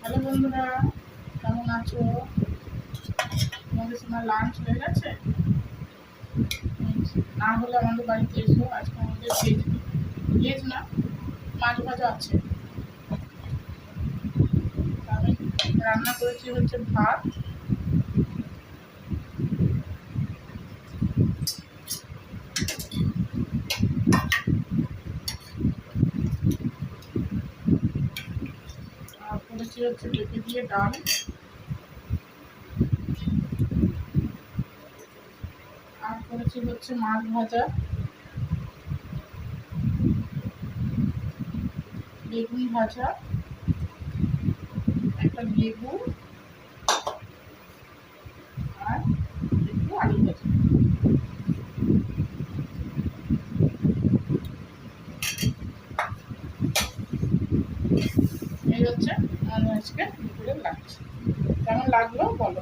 Hello বন্ধুরা, কেমন আছো? তোমাদের সময় লাঞ্চ হয়ে গেছে? না হলে আমাদের বাড়িতে এসো। আজকে আমাদের ভেজ না, মাছ ভাজা আছে। আমি রান্না করেছি হচ্ছে ভাত, আর করেছি হচ্ছে পেঁপে দিয়ে ডাল, আর করেছি হচ্ছে মাছ ভাজা, বেগুন ভাজা, একটা লেবু, আর একটু আলু ভাজা। এই হচ্ছে আমাদের আজকে দুপুরের লাঞ্চ। কেমন লাগলো বলো।